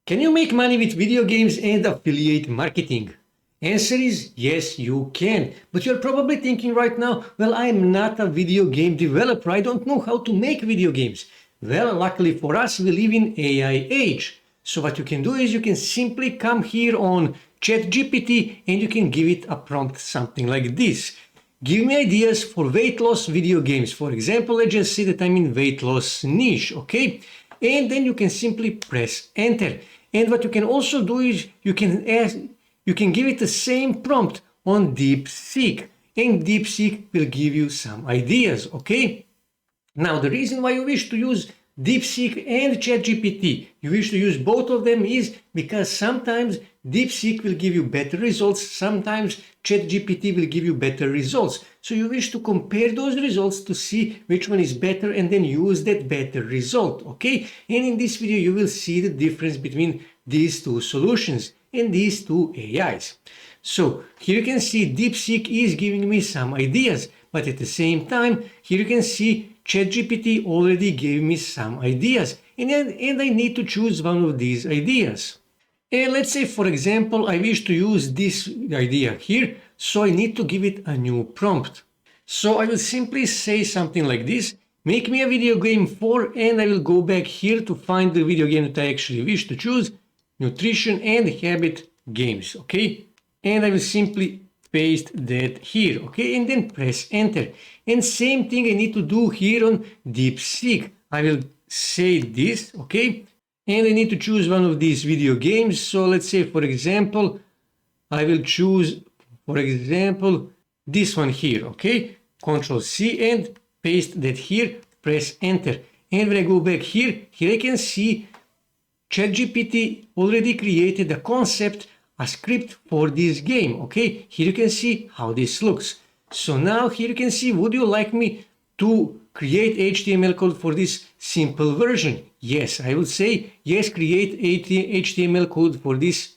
Can you make money with video games and affiliate marketing? Answer is yes, you can. But you're probably thinking right now, well, I'm not a video game developer. I don't know how to make video games. Well, luckily for us, we live in AI age. So what you can do is you can simply come here on ChatGPT and you can give it a prompt something like this. Give me ideas for weight loss video games. For example, let's just say that I'm in weight loss niche, okay? And then you can simply press enter. And what you can also do is you can give it the same prompt on Deepseek, and Deepseek will give you some ideas, okay? Now, the reason why you wish to use Deepseek and ChatGPT, you wish to use both of them is because sometimes Deepseek will give you better results, sometimes ChatGPT will give you better results. So you wish to compare those results to see which one is better and then use that better result, okay? And in this video you will see the difference between these two solutions and these two AIs. So here you can see Deepseek is giving me some ideas, but at the same time here you can see ChatGPT already gave me some ideas, and I need to choose one of these ideas. And let's say, for example, I wish to use this idea here, so I need to give it a new prompt. So I will simply say something like this: make me a video game for, and I will go back here to find the video game that I actually wish to choose, nutrition and habit games, okay? And I will simply paste that here, okay? And then press enter. And same thing I need to do here on Deepseek. I will say this, okay? And I need to choose one of these video games. So let's say, for example, I will choose, for example, this one here, okay? Control C and paste that here, press enter. And when I go back here I can see ChatGPT already created a concept, a script for this game, okay? Here you can see how this looks. So now here you can see, would you like me to create HTML code for this simple version? Yes, I would say yes, create HTML code for this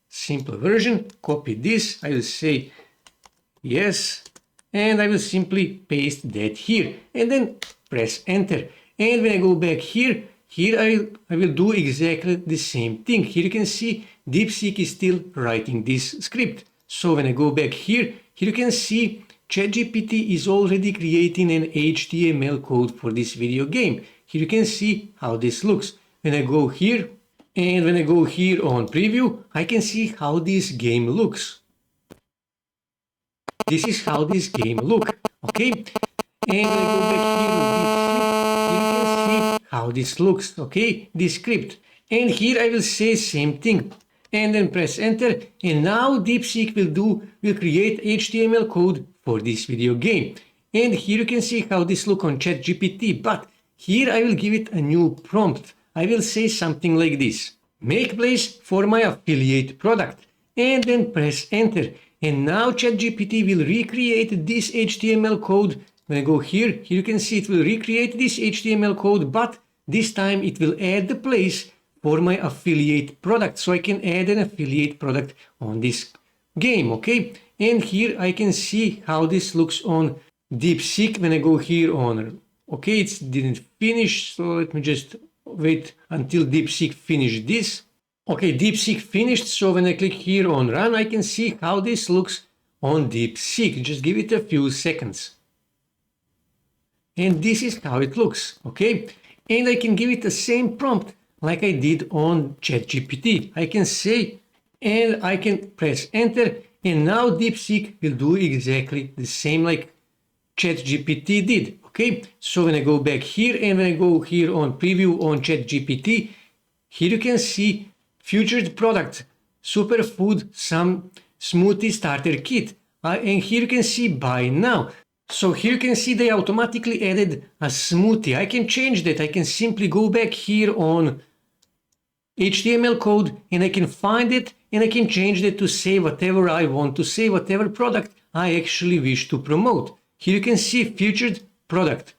simple version. Copy this, I will say yes, and I will simply paste that here and then press enter. And when I go back here I will do exactly the same thing. Here you can see Deepseek is still writing this script. So when I go back here you can see ChatGPT is already creating an HTML code for this video game. Here you can see how this looks. When I go here and when I go here on preview, I can see how this game looks. This is how this game looks, okay? And when I go back here on Deepseek, you can see how this looks, okay? This script. And here I will say same thing. And then press enter, and now Deepseek will create HTML code for this video game. And here you can see how this looks on ChatGPT, but here I will give it a new prompt. I will say something like this: make place for my affiliate product, and then press enter. And now ChatGPT will recreate this HTML code. When I go here you can see it will recreate this HTML code, but this time it will add the place for my affiliate product, so I can add an affiliate product on this game, okay? And here I can see how this looks on Deepseek when I go here on, okay, it didn't finish, so let me just wait until Deepseek finished this. Okay, Deepseek finished, so when I click here on run, I can see how this looks on Deepseek. Just give it a few seconds. And this is how it looks, okay? And I can give it the same prompt like I did on ChatGPT. I can say, and I can press enter, and now Deepseek will do exactly the same like ChatGPT did, okay? So when I go back here and when I go here on preview on ChatGPT, here you can see featured product, superfood, some smoothie starter kit, and here you can see buy now. So here you can see they automatically added a smoothie. I can change that. I can simply go back here on HTML code and I can find it and I can change that to say whatever I want to say, whatever product I actually wish to promote. Here you can see featured product,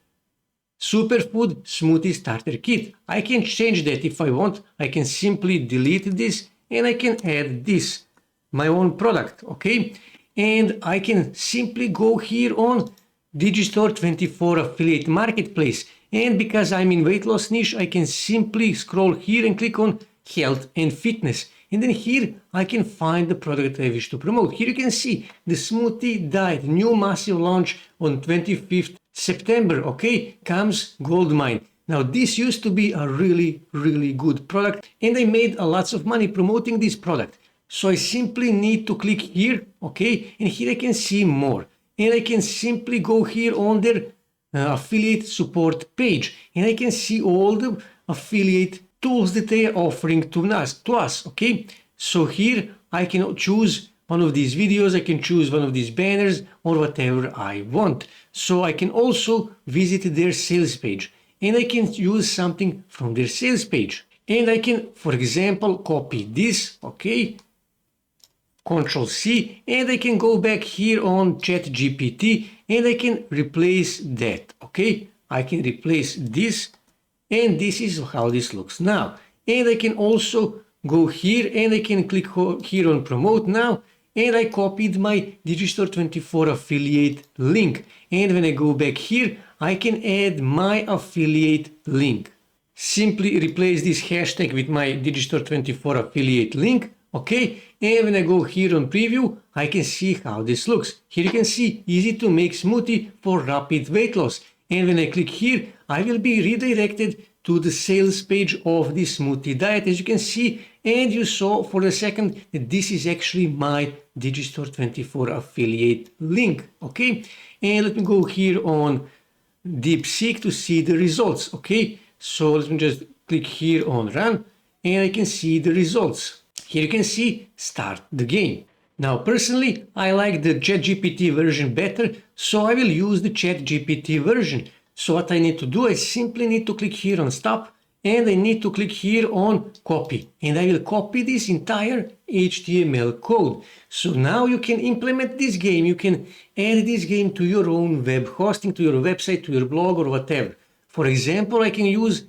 superfood smoothie starter kit. I can change that if I want. I can simply delete this and I can add this, my own product, okay? And I can simply go here on Digistore24 affiliate marketplace, and because I'm in weight loss niche I can simply scroll here and click on health and fitness. And then here I can find the product I wish to promote. Here you can see the smoothie diet, new massive launch on 25th September, okay, comes Goldmine. Now this used to be a really good product and I made a lots of money promoting this product. So I simply need to click here, okay, and here I can see more. And I can simply go here on their affiliate support page and I can see all the affiliate tools that they are offering to us, okay? So here I can choose one of these videos, I can choose one of these banners or whatever I want. So I can also visit their sales page and I can use something from their sales page. And I can, for example, copy this, okay? Control C, and I can go back here on ChatGPT and I can replace that, okay? I can replace this and this is how this looks now. And I can also go here and I can click here on promote now and I copied my Digistore24 affiliate link. And when I go back here, I can add my affiliate link. Simply replace this hashtag with my Digistore24 affiliate link, okay? And when I go here on preview, I can see how this looks. Here you can see easy to make smoothie for rapid weight loss. And when I click here, I will be redirected to the sales page of this smoothie diet, as you can see. And you saw for a second that this is actually my Digistore24 affiliate link, okay? And let me go here on Deepseek to see the results, okay? So let me just click here on run and I can see the results. Here you can see start the game. Now personally I like the ChatGPT version better, so I will use the ChatGPT version. So what I need to do, I simply need to click here on stop and I need to click here on copy and I will copy this entire HTML code. So now you can implement this game, you can add this game to your own web hosting, to your website, to your blog or whatever. For example, I can use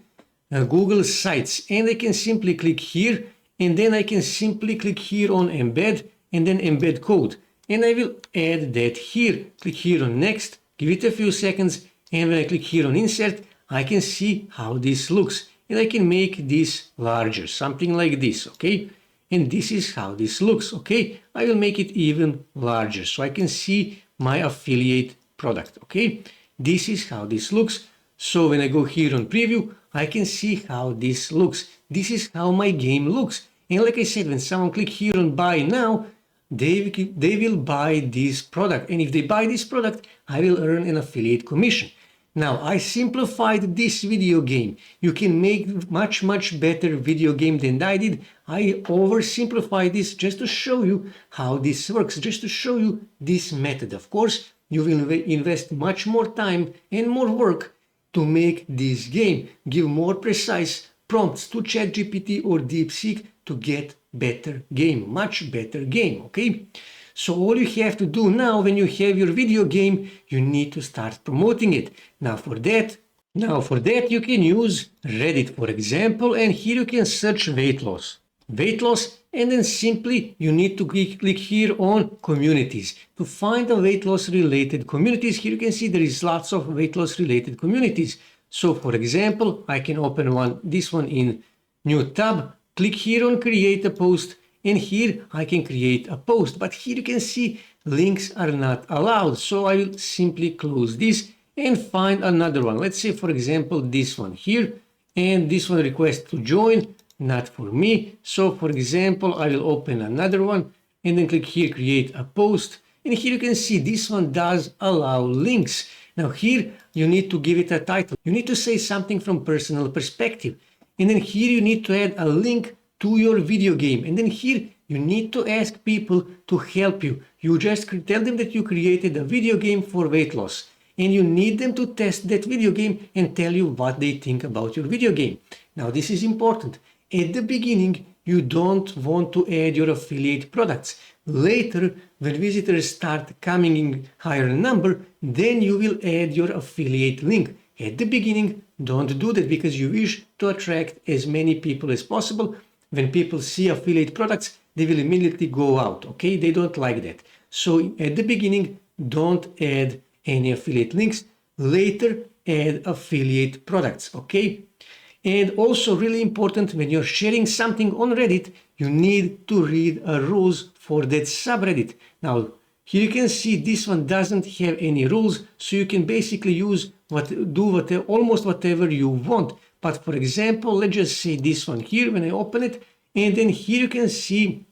Google Sites and I can simply click here and then I can simply click here on embed and then embed code. And I will add that here, click here on next, give it a few seconds and when I click here on insert, I can see how this looks. And I can make this larger, something like this, okay? And this is how this looks, okay? I will make it even larger so I can see my affiliate product, okay? This is how this looks. So when I go here on preview, I can see how this looks. This is how my game looks. And like I said, when someone click here on buy now, they will buy this product. And if they buy this product, I will earn an affiliate commission. Now, I simplified this video game. You can make much better video game than I did. I oversimplified this just to show you how this works, just to show you this method. Of course, you will invest much more time and more work to make this game, give more precise prompts to ChatGPT or Deepseek to get better game, much better game, okay? So all you have to do now when you have your video game, you need to start promoting it. Now for that you can use Reddit, for example, and here you can search weight loss, and then simply you need to click here on communities to find the weight loss related communities. Here you can see there is lots of weight loss related communities. So for example, I can open this one in new tab, click here on create a post, and here I can create a post, but here you can see links are not allowed. So I will simply close this and find another one. Let's say for example this one here, and this one request to join, not for me. So for example, I will open another one and then click here create a post, and here you can see this one does allow links. Now here you need to give it a title. You need to say something from personal perspective. And then here you need to add a link to your video game. And then here you need to ask people to help you. You just tell them that you created a video game for weight loss. And you need them to test that video game and tell you what they think about your video game. Now this is important. At the beginning, you don't want to add your affiliate products. Later, when visitors start coming in higher number, then you will add your affiliate link. At the beginning, don't do that because you wish to attract as many people as possible. When people see affiliate products, they will immediately go out, okay? They don't like that. So at the beginning, don't add any affiliate links. Later, add affiliate products, okay? And also really important, when you're sharing something on Reddit, you need to read rules for that subreddit. Now, here you can see this one doesn't have any rules, so you can basically do almost whatever you want. But for example, let's just say this one here when I open it, and then here you can see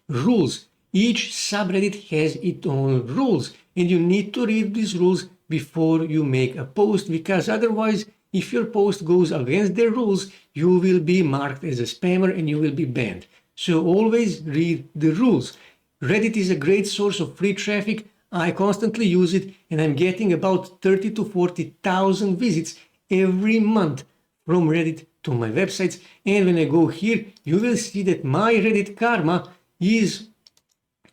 rules. Each subreddit has its own rules, and you need to read these rules before you make a post, because otherwise, if your post goes against their rules, you will be marked as a spammer and you will be banned. So always read the rules. Reddit is a great source of free traffic. I constantly use it, and I'm getting about 30 to 40,000 visits every month from Reddit to my websites. And when I go here, you will see that my Reddit karma is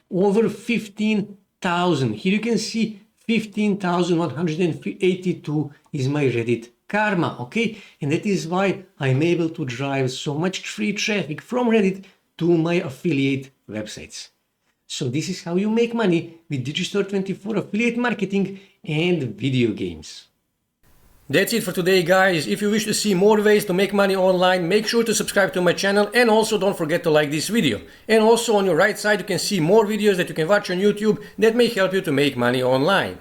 over 15,000. Here you can see 15,182 is my Reddit karma, okay? And that is why I'm able to drive so much free traffic from Reddit to my affiliate websites. So this is how you make money with Digistore24 affiliate marketing and video games. That's it for today, guys. If you wish to see more ways to make money online, make sure to subscribe to my channel, and also don't forget to like this video. And also on your right side you can see more videos that you can watch on YouTube that may help you to make money online.